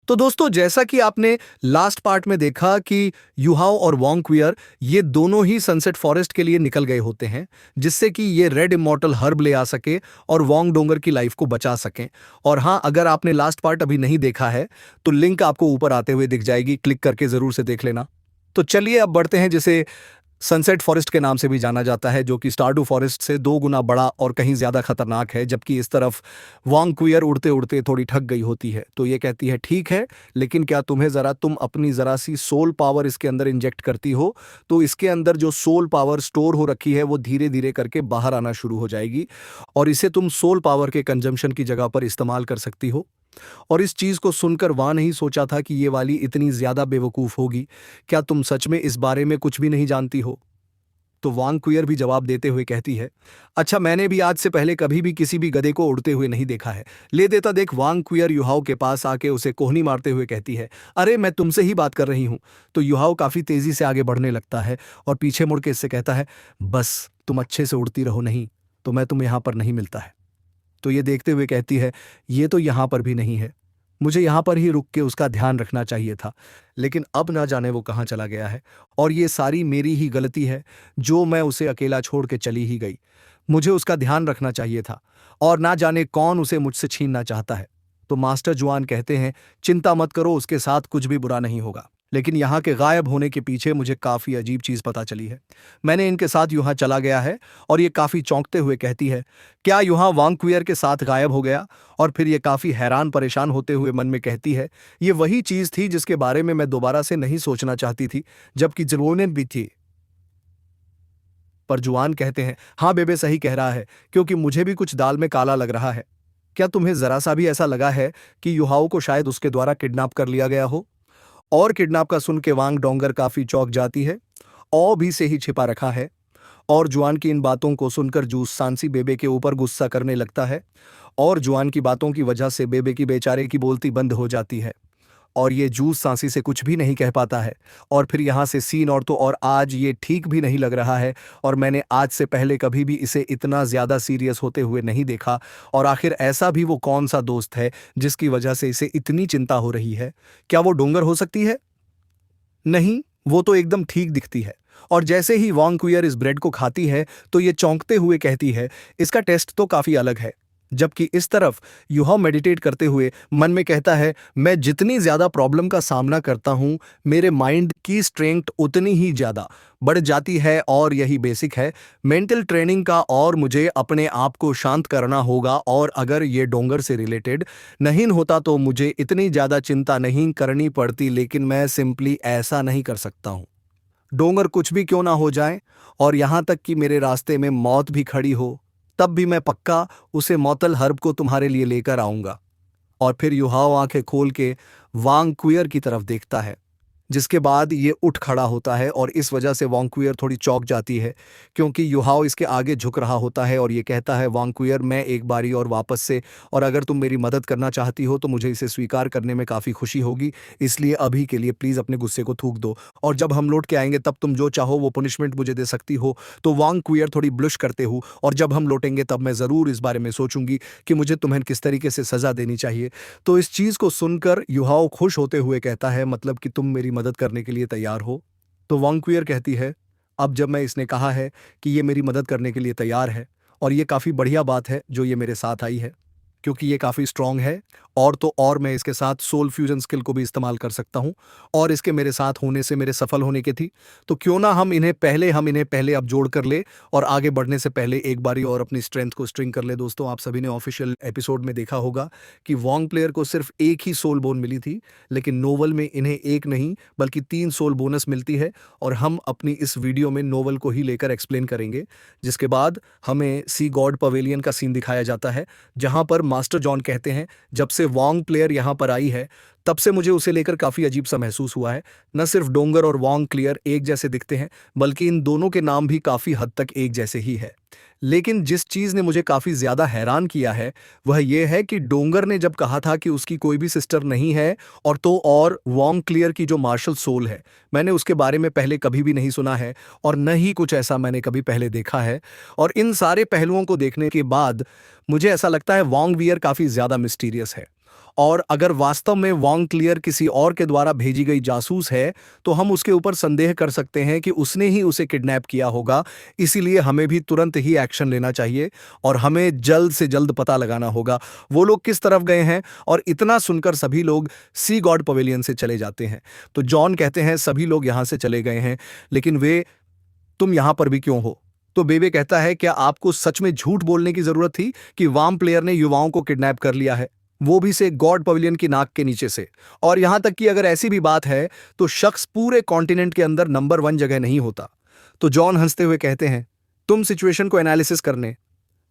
तो दोस्तों, जैसा कि आपने लास्ट पार्ट में देखा कि युहाओ और वोंग क्वियर ये दोनों ही सनसेट फॉरेस्ट के लिए निकल गए होते हैं, जिससे कि ये रेड इमॉर्टल हर्ब ले आ सके और वोंग डोंगर की लाइफ को बचा सकें। और हाँ, अगर आपने लास्ट पार्ट अभी नहीं देखा है तो लिंक आपको ऊपर आते हुए दिख जाएगी, क्लिक करके जरूर से देख लेना। तो चलिए अब बढ़ते हैं, जिसे सनसेट फॉरेस्ट के नाम से भी जाना जाता है, जो कि स्टारडू फॉरेस्ट से 2 गुना बड़ा और कहीं ज्यादा खतरनाक है। जबकि इस तरफ वांग क्वियर उड़ते उड़ते थोड़ी ठग गई होती है, तो ये कहती है ठीक है, लेकिन क्या तुम अपनी जरा सी सोल पावर इसके अंदर इंजेक्ट करती हो तो इसके अंदर जो सोल पावर स्टोर हो रखी है वो धीरे धीरे करके बाहर आना शुरू हो जाएगी और इसे तुम सोल पावर के कंजम्पशन की जगह पर इस्तेमाल कर सकती हो। और इस चीज को सुनकर वहां नहीं सोचा था कि ये वाली इतनी ज्यादा बेवकूफ होगी। क्या तुम सच में इस बारे में कुछ भी नहीं जानती हो? तो वांग क्वियर भी जवाब देते हुए कहती है, अच्छा, मैंने भी आज से पहले कभी भी किसी भी गधे को उड़ते हुए नहीं देखा है। ले देता देख वांग क्वियर युहाओ के पास आके उसे कोहनी मारते हुए कहती है, अरे मैं तुमसे ही बात कर रही हूं। तो युहाओ काफी तेजी से आगे बढ़ने लगता है और पीछे मुड़ के इससे कहता है, बस तुम अच्छे से उड़ती रहो, नहीं तो मैं तुम यहां पर नहीं मिलता है। तो ये देखते हुए कहती है, ये तो यहां पर भी नहीं है, मुझे यहां पर ही रुक के उसका ध्यान रखना चाहिए था, लेकिन अब ना जाने वो कहां चला गया है और ये सारी मेरी ही गलती है जो मैं उसे अकेला छोड़ के चली ही गई। मुझे उसका ध्यान रखना चाहिए था और ना जाने कौन उसे मुझसे छीनना चाहता है। तो मास्टर जुआन कहते हैं, चिंता मत करो, उसके साथ कुछ भी बुरा नहीं होगा। लेकिन यहाँ के गायब होने के पीछे मुझे काफी अजीब चीज पता चली है। मैंने इनके साथ यहाँ चला गया है और ये काफी चौंकते हुए कहती है, क्या यहाँ वांग क्वियर के साथ गायब हो गया? और फिर ये काफी हैरान परेशान होते हुए मन में कहती है, ये वही चीज थी जिसके बारे में मैं दोबारा से नहीं सोचना चाहती थी, जबकि जरूरत भी थी। पर जुआन कहते हैं, हाँ बेबे सही कह रहा है, क्योंकि मुझे भी कुछ दाल में काला लग रहा है। क्या तुम्हें जरा सा भी ऐसा लगा है कि युहाओ को शायद उसके द्वारा किडनैप कर लिया गया हो? और किडनैप का सुन के वांग डोंगर काफी चौंक जाती है। औ भी से ही छिपा रखा है। और जुआन की इन बातों को सुनकर जूस सांसी बेबे के ऊपर गुस्सा करने लगता है और जुआन की बातों की वजह से बेबे की बेचारे की बोलती बंद हो जाती है और ये जूस सांसी से कुछ भी नहीं कह पाता है। और फिर यहाँ से सीन और तो और आज ये ठीक भी नहीं लग रहा है और मैंने आज से पहले कभी भी इसे इतना ज्यादा सीरियस होते हुए नहीं देखा। और आखिर ऐसा भी वो कौन सा दोस्त है जिसकी वजह से इसे इतनी चिंता हो रही है? क्या वो डोंगर हो सकती है? नहीं, वो तो एकदम ठीक दिखती है। और जैसे ही वांग क्वियर इस ब्रेड को खाती है तो ये चौंकते हुए कहती है, इसका टेस्ट तो काफी अलग है। जबकि इस तरफ युहाओ मेडिटेट करते हुए मन में कहता है, मैं जितनी ज्यादा प्रॉब्लम का सामना करता हूं, मेरे माइंड की स्ट्रेंथ उतनी ही ज्यादा बढ़ जाती है और यही बेसिक है मेंटल ट्रेनिंग का। और मुझे अपने आप को शांत करना होगा और अगर ये डोंगर से रिलेटेड नहीं होता तो मुझे इतनी ज्यादा चिंता नहीं करनी पड़ती, लेकिन मैं सिंपली ऐसा नहीं कर सकता हूं। डोंगर कुछ भी क्यों ना हो जाए और यहां तक कि मेरे रास्ते में मौत भी खड़ी हो, तब भी मैं पक्का उसे मौतल हर्ब को तुम्हारे लिए लेकर आऊंगा। और फिर युहाओ आंखें खोल के वांग क्वियर की तरफ देखता है, जिसके बाद ये उठ खड़ा होता है और इस वजह से वांग क्वियर थोड़ी चौंक जाती है क्योंकि युहाओ इसके आगे झुक रहा होता है और ये कहता है, वांग क्वियर मैं एक बारी और वापस से, और अगर तुम मेरी मदद करना चाहती हो तो मुझे इसे स्वीकार करने में काफ़ी खुशी होगी, इसलिए अभी के लिए प्लीज़ अपने गुस्से को थूक दो और जब हम लौट के आएंगे तब तुम जो चाहो वो पनिशमेंट मुझे दे सकती हो। तो वांग क्वियर थोड़ी ब्लश करते हो, और जब हम लौटेंगे तब मैं ज़रूर इस बारे में सोचूंगी कि मुझे तुम्हें किस तरीके से सज़ा देनी चाहिए। तो इस चीज़ को सुनकर युहाओ खुश होते हुए कहता है, मतलब कि तुम मेरी मदद करने के लिए तैयार हो? तो वांग क्वियर कहती है, अब जब मैं इसने कहा है कि ये मेरी मदद करने के लिए तैयार है, और ये काफ़ी बढ़िया बात है जो ये मेरे साथ आई है, क्योंकि ये काफ़ी स्ट्रांग है, और तो और मैं इसके साथ सोल फ्यूजन स्किल को भी इस्तेमाल कर सकता हूँ और इसके मेरे साथ होने से मेरे सफल होने की थी। तो क्यों ना हम इन्हें पहले अब जोड़ कर ले और आगे बढ़ने से पहले एक बारी और अपनी स्ट्रेंथ को स्ट्रिंग कर ले। दोस्तों, आप सभी ने ऑफिशियल एपिसोड में देखा होगा कि वोंग प्लेयर को सिर्फ एक ही सोल बोन मिली थी, लेकिन नोवल में इन्हें एक नहीं बल्कि 3 सोल बोनस मिलती है। और हम अपनी इस वीडियो में नोवल को ही लेकर एक्सप्लेन करेंगे, जिसके बाद हमें सी गॉड पवेलियन का सीन दिखाया जाता है, जहां पर मास्टर जॉन कहते हैं, जब से वोंग प्लेयर यहां पर आई है तब से मुझे उसे लेकर काफी अजीब सा महसूस हुआ है। न सिर्फ डोंगर और वोंग क्लियर एक जैसे दिखते हैं, बल्कि इन दोनों के नाम भी काफी हद तक एक जैसे ही है। लेकिन जिस चीज ने मुझे काफी ज्यादा हैरान किया है वह यह है कि डोंगर ने जब कहा था कि उसकी कोई भी सिस्टर नहीं है, और तो और वोंग क्लियर की जो मार्शल सोल है, मैंने उसके बारे में पहले कभी भी नहीं सुना है और न ही कुछ ऐसा मैंने कभी पहले देखा है। और इन सारे पहलुओं को देखने के बाद मुझे ऐसा लगता है वोंग वियर काफी ज्यादा मिस्टीरियस है और अगर वास्तव में वांग क्लियर किसी और के द्वारा भेजी गई जासूस है तो हम उसके ऊपर संदेह कर सकते हैं कि उसने ही उसे किडनैप किया होगा। इसीलिए हमें भी तुरंत ही एक्शन लेना चाहिए और हमें जल्द से जल्द पता लगाना होगा वो लोग किस तरफ गए हैं। और इतना सुनकर सभी लोग सी गॉड पवेलियन से चले जाते हैं। तो जॉन कहते हैं सभी लोग यहां से चले गए हैं, लेकिन वे तुम यहां पर भी क्यों हो? तो बेबे कहता है क्या आपको सच में झूठ बोलने की जरूरत थी कि वाम प्लेयर ने युवाओं को किडनैप कर लिया है, वो भी से गॉड पवेलियन की नाक के नीचे से? और यहां तक कि अगर ऐसी भी बात है तो शख्स पूरे कॉन्टिनेंट के अंदर नंबर 1 जगह नहीं होता। तो जॉन हंसते हुए कहते हैं तुम सिचुएशन को एनालिसिस करने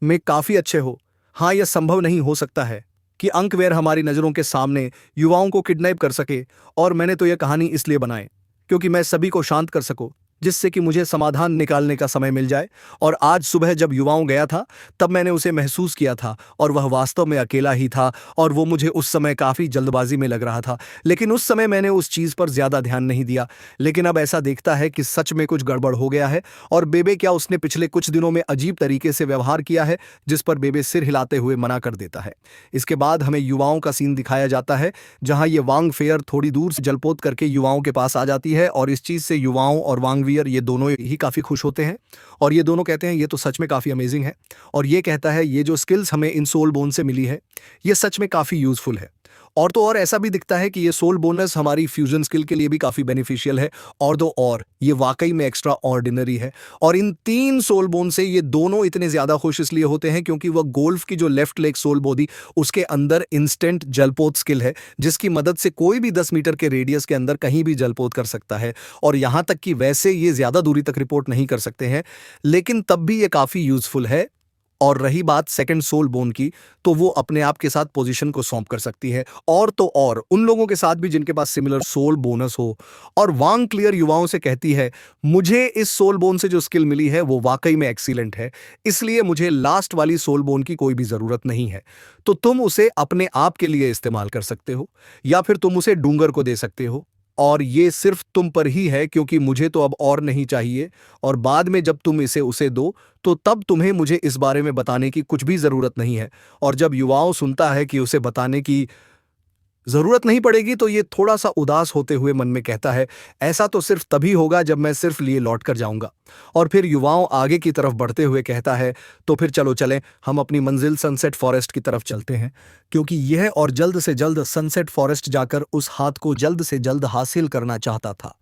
में काफी अच्छे हो। हाँ, यह संभव नहीं हो सकता है कि अंकवेयर हमारी नजरों के सामने युवाओं को किडनैप कर सके, और मैंने तो यह कहानी इसलिए बनाई क्योंकि मैं सभी को शांत कर सकूं, जिससे कि मुझे समाधान निकालने का समय मिल जाए। और आज सुबह जब युवाओं गया था तब मैंने उसे महसूस किया था और वह वास्तव में अकेला ही था, और वो मुझे उस समय काफ़ी जल्दबाजी में लग रहा था, लेकिन उस समय मैंने उस चीज़ पर ज़्यादा ध्यान नहीं दिया। लेकिन अब ऐसा देखता है कि सच में कुछ गड़बड़ हो गया है। और बेबे क्या उसने पिछले कुछ दिनों में अजीब तरीके से व्यवहार किया है, जिस पर बेबे सिर हिलाते हुए मना कर देता है। इसके बाद हमें युवाओं का सीन दिखाया जाता है जहां ये वांग फेयर थोड़ी दूर से जलपोत करके युवाओं के पास आ जाती है, और इस चीज़ से युवाओं और वांग वियर ये दोनों ही काफ़ी खुश होते हैं। और ये दोनों कहते हैं ये तो सच में काफ़ी अमेजिंग है, और ये कहता है ये जो स्किल्स हमें इन सोल बोन से मिली है ये सच में काफ़ी यूजफुल है। और तो और ऐसा भी दिखता है कि ये सोल बोनस हमारी फ्यूजन स्किल के लिए भी काफ़ी बेनिफिशियल है, और तो और ये वाकई में एक्स्ट्रा ऑर्डिनरी है। और इन 3 सोल बोन से ये दोनों इतने ज़्यादा खुश इसलिए होते हैं क्योंकि वह गोल्फ की जो लेफ्ट लेग सोल बोधी उसके अंदर इंस्टेंट जलपोत स्किल है, जिसकी मदद से कोई भी 10 मीटर के रेडियस के अंदर कहीं भी जलपोत कर सकता है। और यहाँ तक कि वैसे ये ज़्यादा दूरी तक रिपोर्ट नहीं कर सकते हैं, लेकिन तब भी ये काफ़ी यूजफुल है। और रही बात सेकंड सोल बोन की, तो वो अपने आप के साथ पोजीशन को सौंप कर सकती है, और तो और उन लोगों के साथ भी जिनके पास सिमिलर सोल बोनस हो। और वांग क्लियर युवाओं से कहती है मुझे इस सोल बोन से जो स्किल मिली है वो वाकई में एक्सीलेंट है, इसलिए मुझे लास्ट वाली सोल बोन की कोई भी जरूरत नहीं है। तो तुम उसे अपने आप के लिए इस्तेमाल कर सकते हो, या फिर तुम उसे डूंगर को दे सकते हो, और ये सिर्फ तुम पर ही है क्योंकि मुझे तो अब और नहीं चाहिए। और बाद में जब तुम इसे उसे दो तो तब तुम्हें मुझे इस बारे में बताने की कुछ भी ज़रूरत नहीं है। और जब युवाओं सुनता है कि उसे बताने की ज़रूरत नहीं पड़ेगी तो ये थोड़ा सा उदास होते हुए मन में कहता है ऐसा तो सिर्फ तभी होगा जब मैं सिर्फ लिए लौट कर जाऊंगा। और फिर युवाओं आगे की तरफ बढ़ते हुए कहता है तो फिर चलो चलें, हम अपनी मंजिल सनसेट फॉरेस्ट की तरफ चलते हैं, क्योंकि यह और जल्द से जल्द सनसेट फॉरेस्ट जाकर उस हाथ को जल्द से जल्द हासिल करना चाहता था।